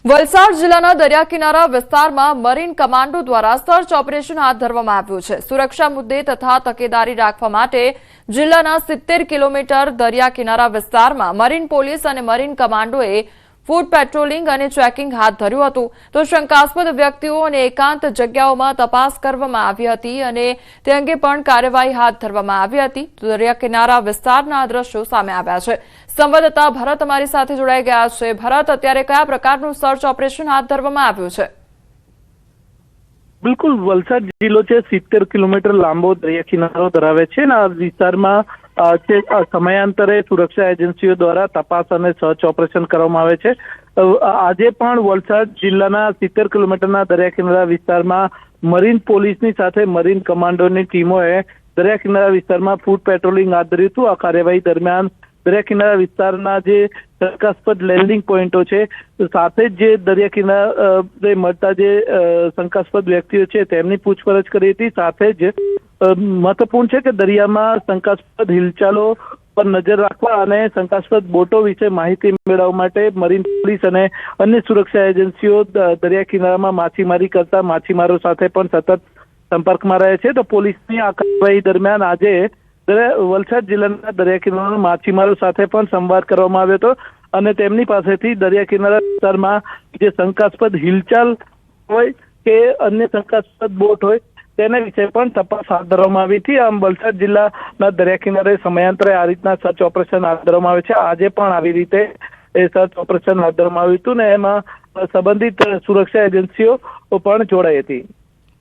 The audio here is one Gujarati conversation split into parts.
વલસાડ જિલ્લાના દરિયા કિનારા વિસ્તારમાં મરીન કમાન્ડો દ્વારા સર્ચ ઓપરેશન હાથ ધરવામાં આવ્યું છે। સુરક્ષા મુદ્દે તથા તકેદારી રાખવા માટે જિલ્લાના 70 કિલોમીટર દરિયા કિનારા વિસ્તારમાં મરીન પોલીસ અને મરીન કમાન્ડોએ ફૂટ પેટ્રોલિંગ અને ચેકિંગ હાથ ધર્યું હતું। તો શંકાસ્પદ વ્યક્તિઓ અને એકાંત જગ્યાઓમાં તપાસ કરવામાં આવી હતી અને તે અંગે પણ કાર્યવાહી હાથ ધરવામાં આવી હતી। તો દરિયા કિનારા વિસ્તારના દ્રશ્યો સામે આવ્યા છે। સંવાદદાતા ભરત અમારી સાથે જોડાઈ ગયા છે। ભરત, અત્યારે કયા પ્રકારનું સર્ચ ઓપરેશન હાથ ધરવામાં આવ્યું છે? બિલકુલ, વલસાડ જિલ્લો છે 70 કિલોમીટર લાંબો દરિયા કિનારો ધરાવે છે અને આ વિસ્તારમાં સમયાંતરે સુરક્ષા એજન્સીઓ દ્વારા તપાસ અને સર્ચ ઓપરેશન કરવામાં આવે છે। આજે પણ વલસાડ જિલ્લાના 70 કિલોમીટરના દરિયા કિનારા વિસ્તારમાં મરીન પોલીસની સાથે મરીન કમાન્ડોની ટીમોએ દરિયા કિનારા વિસ્તારમાં ફૂટ પેટ્રોલિંગ હાથ ધર્યું હતું। આ કાર્યવાહી દરમિયાન દરિયા કિનારા વિસ્તારના જે શંકાસ્પદ લેન્ડિંગ પોઈન્ટો છે સાથે જ જે દરિયા કિનારે મળતા જે શંકાસ્પદ વ્યક્તિઓ છે તેમની પૂછપરછ કરી હતી। સાથે જ મહત્વપૂર્ણ છે કે દરિયામાં શંકાસ્પદ હિલચાલો પર નજર રાખવા અને શંકાસ્પદ બોટો વિશે માહિતી મેળવવા માટે મરીન પોલીસ અને અન્ય સુરક્ષા એજન્સીઓ દરિયા કિનારામાં માછીમારી કરતા માછીમારો સાથે પણ સતત સંપર્કમાં રહે છે। તો પોલીસની આ કાર્યવાહી દરમિયાન આજે વલસાડ જિલ્લાના દરિયા કિનારાના માછીમારો સાથે પણ સંવાદ કરવામાં આવ્યો હતો અને તેમની પાસેથી દરિયા કિનારા વિસ્તારમાં જે શંકાસ્પદ હિલચાલ હોય કે અન્ય શંકાસ્પદ બોટ હોય તેના વિશે પણ તપાસ હાથ ધરવામાં આવી હતી। આમ વલસાડ જિલ્લાના દરિયા કિનારે સમયાંતરે આ રીતના સર્ચ ઓપરેશન હાથ ધરવામાં આવે છે। આજે પણ આવી રીતે એ સર્ચ ઓપરેશન હાથ ધરવામાં આવ્યું હતું ને એમાં સંબંધિત સુરક્ષા એજન્સીઓ પણ જોડાઈ હતી।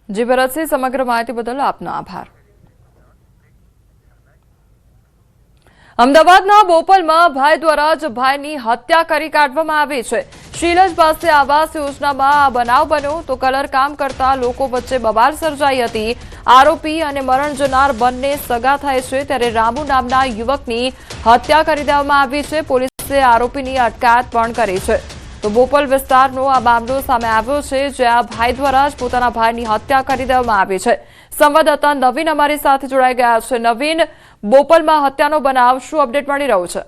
જી ભરતસિંહ, સમગ્ર માહિતી બદલ આપનો આભાર। અમદાવાદના બોપલમાં ભાઈ દ્વારા જ ભાઈની હત્યા કરી કાઢવામાં આવી છે। શીલજ પાસે આવાસ યોજનામાં આ બનાવ બન્યો તો કલર કામ કરતા લોકો વચ્ચે બબાલ સર્જાઈ હતી। આરોપી અને મરણ જનાર બંને સગા થાય છે, ત્યારે રામુ નામના યુવકની હત્યા કરી દેવામાં આવી છે। પોલીસે આરોપીની અટકાયત પણ કરી છે। તો બોપલ વિસ્તારનો આ મામલો સામે આવ્યો છે, જ્યાં ભાઈ દ્વારા જ પોતાના ભાઈની હત્યા કરી દેવામાં આવી છે। સંવાદદાતા નવીન અમારી સાથે જોડાઈ ગયા છે। નવીન, બોપલમાં હત્યાનો બનાવ, શું અપડેટ મળી રહ્યું છે?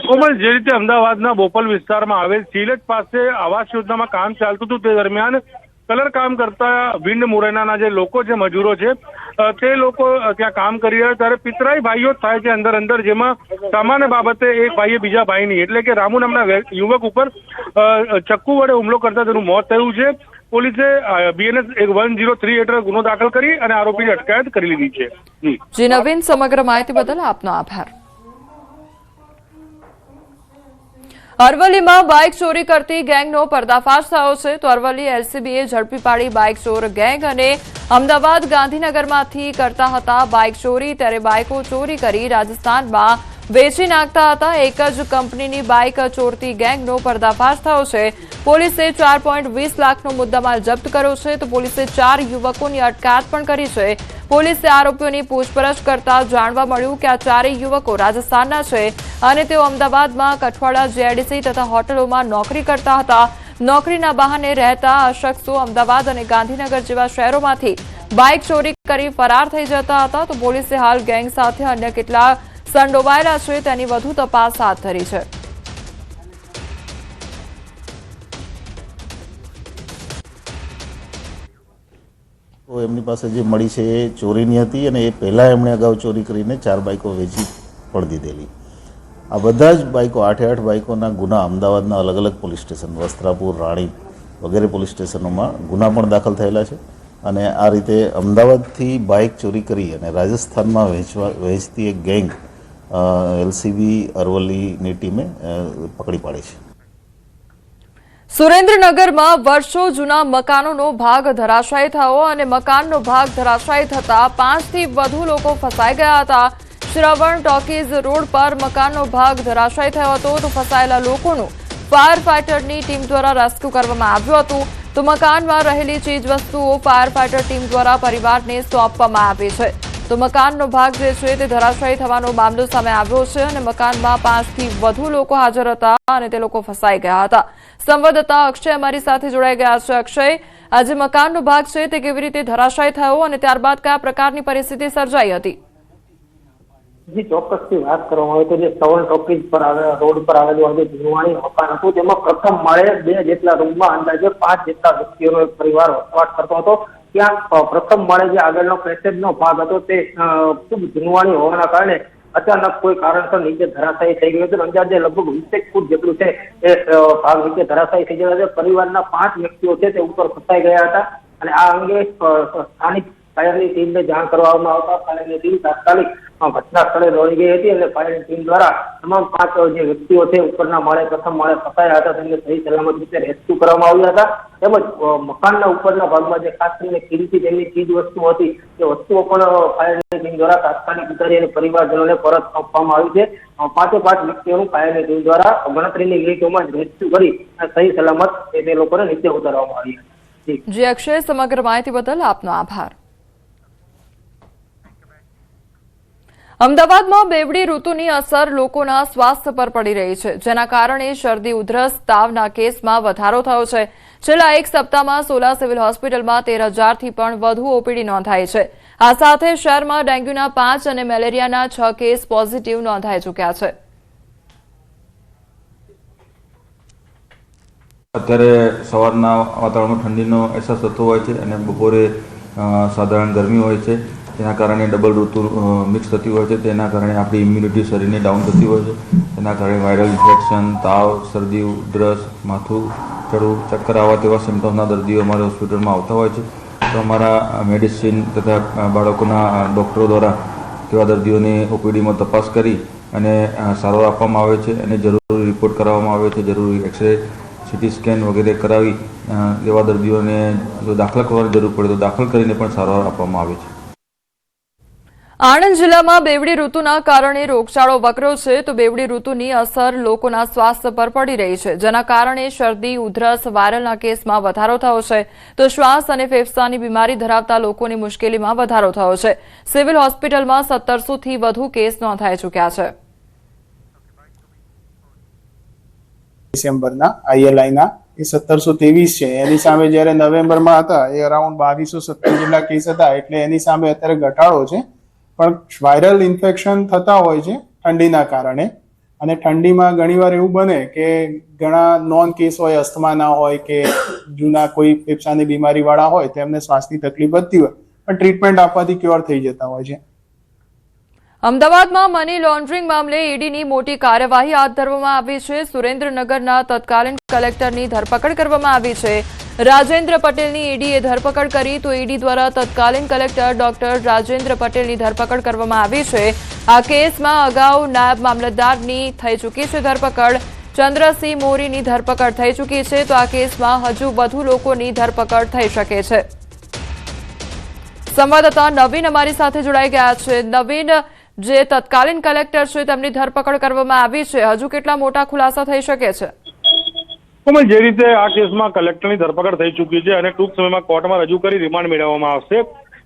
કોમલ, જે રીતે અમદાવાદના બોપલ વિસ્તારમાં આવેલ શીલજ પાસે આવાસ યોજનામાં કામ ચાલતું હતું તે દરમિયાન કલર કામ કરતા વિન્ડ મુરૈનાના જે લોકો છે, મજૂરો છે, તે લોકો ત્યાં કામ કરી રહ્યા ત્યારે પિતરાઈ ભાઈઓ થાય છે અંદર, જેમાં સામાન્ય બાબતે એક ભાઈએ બીજા ભાઈની એટલે કે રામુ નામના યુવક ઉપર ચક્કુ વડે હુમલો કરતા તેનું મોત થયું છે। પોલીસે BNS 103 હેઠળ ગુનો દાખલ કરી અને આરોપીની અટકાયત કરી લીધી છે। જી નવીન, સમગ્ર માહિતી બદલ આપનો આભાર। અરવલ્લીમાં બાઇક ચોરી કરતી ગેંગનો પર્દાફાશ થયો છે। તો અરવલ્લી LCBએ ઝડપી પાડી બાઇક ચોર ગેંગ અને અમદાવાદ ગાંધીનગરમાંથી કરતા હતા બાઇક ચોરી, ત્યારે બાઇકો ચોરી કરી રાજસ્થાનમાં વેચી નાખતા હતા। એક જ કંપનીની બાઇક ચોરતી ગેંગનો પર્દાફાશ થયો છે। પોલીસે 4.20 લાખનો મુદ્દામાલ જપ્ત કર્યો છે। તો પોલીસે 4 યુવકોની અટકાયત પણ કરી છે। પોલીસે આરોપીઓની પૂછપરછ કરતા જાણવા મળ્યું કે આ ચારેય યુવકો રાજસ્થાનના છે અને તેઓ અમદાવાદમાં કઠવાડા, JIDC તથા હોટલોમાં નોકરી કરતા હતા। નોકરીના બહાને રહેતા આ શખ્સો અમદાવાદ અને ગાંધીનગર જેવા શહેરોમાંથી બાઇક ચોરી કરી ફરાર થઈ જતા હતા। તો પોલીસે હાલ ગેંગ સાથે અન્ય કેટલા સંડોવાયેલા છે તેની વધુ તપાસ હાથ ધરી છે। તો એમની પાસે જે મળી છે એ ચોરીની હતી અને એ પહેલાં એમણે અગાઉ ચોરી કરીને 4 બાઇકો વેચી પણ દીધેલી। આ બધા જ બાઇકો 8 બાઇકોના ગુના અમદાવાદના અલગ અલગ પોલીસ સ્ટેશન, વસ્ત્રાપુર, રાણી વગેરે પોલીસ સ્ટેશનોમાં ગુના પણ દાખલ થયેલા છે અને આ રીતે અમદાવાદથી બાઇક ચોરી કરી અને રાજસ્થાનમાં વહેંચતી એક ગેંગ LCB અરવલ્લીની ટીમે પકડી પાડી છે। સુરેન્દ્રનગરમાં વર્ષો જૂના મકાનોનો ભાગ ધરાશાયી થયો અને મકાનનો ભાગ ધરાશાયી થતા 5 થી વધુ લોકો ફસાઈ ગયા હતા। શ્રવણ ટોકીઝ રોડ પર મકાનનો ભાગ ધરાશાયી થયો હતો। તો ફસાયેલા લોકોનું ફાયર ફાઈટરની ટીમ દ્વારા રેસ્ક્યુ કરવામાં આવ્યું હતું। તો મકાનમાં રહેલી ચીજવસ્તુઓ ફાયર ફાઈટર ટીમ દ્વારા પરિવારને સોંપવામાં આવી છે। તો મકાનનો ભાગ જે છે તે ધરાશાયી થવાનો મામલો સામે આવ્યો છે અને મકાનમાં 5 થી વધુ લોકો હાજર હતા અને તે લોકો ફસાઈ ગયા હતા। સંવાદદાતા અક્ષય અમારી સાથે જોડાઈ ગયા છે। અક્ષય, આજે મકાનનો ભાગ છે તે કેવી રીતે ધરાશાયી થયો અને ત્યારબાદ કયા પ્રકારની પરિસ્થિતિ સર્જાઈ હતી? જે ચોક્કસથી વાત કરવામાં આવે તો જે સવર્ણ ટોકીઝ પર રોડ પર આવેલું જે જૂનવાણી મકાન હતું તેમાં પ્રથમ માળે 2 જેટલા રૂમમાં અંદાજે 5 જેટલા વ્યક્તિઓનો એક પરિવાર વસવાટ કરતો હતો. ત્યાં પ્રથમ માળે જે આગળનો પેસેજનો ભાગ હતો તે ખૂબ જૂનવાણી હોવાના કારણે અચાનક કોઈ કારણસર નીચે ધરાશાયી થઈ ગયો હતો. અંદાજે લગભગ 20 ફૂટ જેટલું છે એ ભાગ નીચે ધરાશાયી થઈ ગયા છે. પરિવારના 5 વ્યક્તિઓ છે તે ઉપર ફસાઈ ગયા હતા અને આ અંગે સ્થાનિક ફાયરની ટીમને જાણ કરવામાં આવતા ફાયરની ટીમ તાત્કાલિક ઘટના સ્થળે દોડી ગઈ હતી અને ફાયરની ટીમ દ્વારા તમામ 5 જે વ્યક્તિઓ છે ઉપરના માળે પ્રથમ માળે ફસાયા હતા તેમને સહી સલામત રીતે રેસ્ક્યુ કરવામાં આવ્યા હતા. તેમજ મકાનના ઉપરના ભાગમાં જે ખાસ કરીને કિંમતી તેમની ચીજ વસ્તુઓ હતી તે વસ્તુઓ પણ ફાયરની ટીમ દ્વારા તાત્કાલિક ઉતારી અને પરિવારજનોને પરત આપવામાં આવી છે. 5 વ્યક્તિઓનું ફાયરની ટીમ દ્વારા ગણતરીની મિનિટોમાં જ રેસ્ક્યુ કરી સહી સલામત તે લોકોને નીચે ઉતારવામાં આવ્યા. જી અક્ષય, સમગ્ર માહિતી બદલ આપનો આભાર. અમદાવાદમાં બેવડી ઋતુની અસર લોકોના સ્વાસ્થ્ય પર પડી રહી છે, જેના કારણે શરદી, ઉધરસ, તાવના કેસમાં વધારો થયો છે. છેલ્લા એક સપ્તાહમાં સોલા સિવિલ હોસ્પિટલમાં 13,000થી પણ વધુ ઓપીડી નોંધાઈ છે. આ સાથે શહેરમાં ડેન્ગ્યુના 5 અને મેલેરિયાના 6 કેસ પોઝિટિવ નોંધાઈ ચૂક્યા છે. અત્યારે સવારના વાતાવરણમાં ઠંડીનો અહેસાસ થતો હોય છે અને બપોરે સાધારણ ગરમી હોય છે. તેના કારણે ડબલ ઋતુ મિક્સ થતી હોય છે. તેના કારણે આપણી ઇમ્યુનિટી શરીરની ડાઉન થતી હોય છે. તેના કારણે વાયરલ ઇન્ફેક્શન, તાવ, શરદી, ઉધરસ, માથું ચડવું, ચક્કર આવવા તેવા સિમ્ટમ્સના દર્દીઓ અમારી હોસ્પિટલમાં આવતા હોય છે. તો અમારા મેડિસિન તથા બાળકોના ડૉક્ટરો દ્વારા તેવા દર્દીઓની ઓપીડીમાં તપાસ કરી અને સારવાર આપવામાં આવે છે અને જરૂરી રિપોર્ટ કરાવવામાં આવે છે. જરૂરી એક્સરે, સીટી સ્કેન વગેરે કરાવી એવા દર્દીઓને જો દાખલ કરવાની જરૂર પડે તો દાખલ કરીને પણ સારવાર આપવામાં આવે છે. આણંદ જિલ્લામાં બેવડી ઋતુના કારણે રોગચાળો વકર્યો છે, તો બેવડી ઋતુની અસર લોકોના સ્વાસ્થ્ય પર પડી રહી છે, જેના કારણે શરદી, ઉધરસ, વાયરલના કેસમાં વધારો થયો છે, તો શ્વાસ અને ફેફસાની બીમારી ધરાવતા લોકોની મુશ્કેલીમાં વધારો થયો છે. સિવિલ હોસ્પિટલમાં 1700થી વધુ કેસ નોંધાઈ ચૂક્યા છે. ડિસેમ્બરના આઈએલઆઈના એ 1723 છે. એની સામે જ્યારે નવેમ્બરમાં હતા એ અરાઉન્ડ 2270 જેટલા કેસ હતા. એટલે એની સામે અત્યારે ઘટાડો છે. પણ વાયરલ ઇન્ફેક્શન થતા હોય છે ઠંડીના કારણે, અને ઠંડીમાં ઘણીવાર એવું બને કે ઘણા નોન કેસ હોય, અસ્થમાના હોય કે જૂના કોઈ ફેફસાની બીમારીવાળા હોય તેમને શ્વાસની તકલીફ વધતી હોય પણ ટ્રીટમેન્ટ આપવાથી ક્યોર થઈ જતા હોય છે. અમદાવાદમાં મની લોન્ડરિંગ મામલે ઈડીની મોટી કાર્યવાહી હાથ ધરવામાં આવી છે. સુરેન્દ્રનગરના તત્કાલીન કલેક્ટરની ધરપકડ કરવામાં આવી છે. રાજેન્દ્ર પટેલની ઈડીએ ધરપકડ કરી, તો ઈડી દ્વારા તત્કાલીન કલેક્ટર ડોક્ટર રાજેન્દ્ર પટેલની ધરપકડ કરવામાં આવી છે. આ કેસમાં અગાઉ નાયબ મામલતદારની થઈ ચૂકી છે ધરપકડ. ચંદ્રસિંહ મોરીની ધરપકડ થઈ ચૂકી છે, તો આ કેસમાં હજુ વધુ લોકોની ધરપકડ થઈ શકે છે. સંવાદદાતા નવીન અમારી સાથે જોડાઈ ગયા છે. નવીન, જે તત્કાલીન કલેક્ટર છે તેમની ધરપકડ કરવામાં આવી છે, હજુ કેટલા મોટા ખુલાસા થઈ શકે છે? જે રીતે આ કેસમાં કલેક્ટરની ધરપકડ થઈ ચૂકી છે અને ટૂંક સમયમાં કોર્ટમાં રજૂ કરી રિમાન્ડ મેળવવામાં આવશે.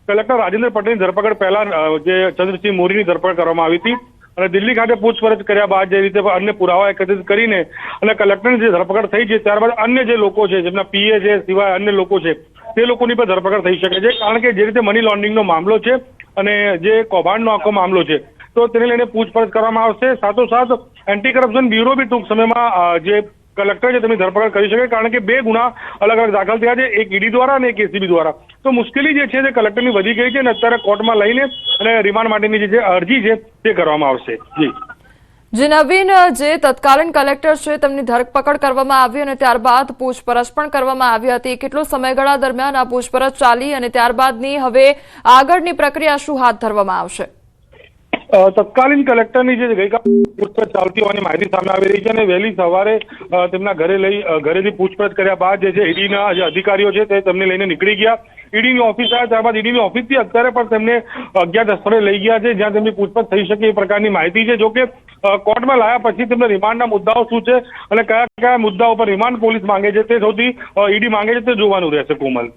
કલેક્ટર રાજેન્દ્ર પટેલની ધરપકડ પહેલા જે ચંદ્રસિંહ મોરીની ધરપકડ કરવામાં આવી હતી અને દિલ્હી ખાતે પૂછપરછ કર્યા બાદ જે રીતે અન્ય પુરાવા એકત્રિત કરીને અને કલેક્ટરની જે ધરપકડ થઈ છે, ત્યારબાદ અન્ય જે લોકો છે જેમના પીએ છે સિવાય અન્ય લોકો છે તે લોકોની પણ ધરપકડ થઈ શકે છે. કારણ કે જે રીતે મની લોન્ડરિંગનો મામલો છે અને જે કૌભાંડનો આખો મામલો છે તો તેને લઈને પૂછપરછ કરવામાં આવશે. સાથોસાથ એન્ટી કરપ્શન બ્યુરો બી ટૂંક સમયમાં જે કલેક્ટર છે તેમની ધરપકડ કરી શકે, કારણ કે 2 ગુના અલગ અલગ દાખલ થયા છે, એક ઈડી દ્વારા અને એક એસીબી દ્વારા. તો મુશ્કેલી જે છે તે કલેક્ટરની વધી ગઈ છે અને અત્યારે કોર્ટમાં લઈને અને રિમાન્ડ માટેની જે અરજી છે તે કરવામાં આવશે. જે નવીન, જે તત્કાલીન કલેક્ટર છે તેમની ધરપકડ કરવામાં આવી અને ત્યારબાદ પૂછપરછ પણ કરવામાં આવી હતી. કેટલો સમયગાળા દરમિયાન આ પૂછપરછ ચાલી અને ત્યારબાદની હવે આગળની પ્રક્રિયા શું હાથ ધરવામાં આવશે? તત્કાલીન કલેક્ટરની જે ગઈકાલે પૂછપરછ ચાલતી હોવાની માહિતી સામે આવી રહી છે અને વહેલી સવારે તેમના ઘરેથી પૂછપરછ કર્યા બાદ જે છે ઈડીના જે અધિકારીઓ છે તે તેમને લઈને નીકળી ગયા. ઈડીની ઓફિસ આવ્યા, ત્યારબાદ ઈડીની ઓફિસથી અત્યારે પણ તેમને અજ્ઞાત સ્થળે લઈ ગયા છે જ્યાં તેમની પૂછપરછ થઈ શકે એ પ્રકારની માહિતી છે. જોકે કોર્ટમાં લાયા પછી તેમને રિમાન્ડના મુદ્દાઓ શું છે અને કયા કયા મુદ્દાઓ પર રિમાન્ડ પોલીસ માંગે છે તે સૌથી ઈડી માંગે છે તે જોવાનું રહેશે. કોમલ,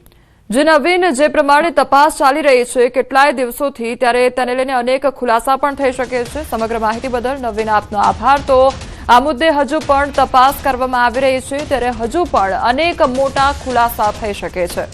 જે નવીન, જે પ્રમાણે તપાસ ચાલી રહી છે કેટલાય દિવસોથી, ત્યારે તેને લઈને અનેક ખુલાસા પણ થઈ શકે છે. સમગ્ર માહિતી બદલ નવીન આપનો આભાર. તો આ મુદ્દે હજુ પણ તપાસ કરવામાં આવી રહી છે, ત્યારે હજુ પણ અનેક મોટા ખુલાસા થઈ શકે છે.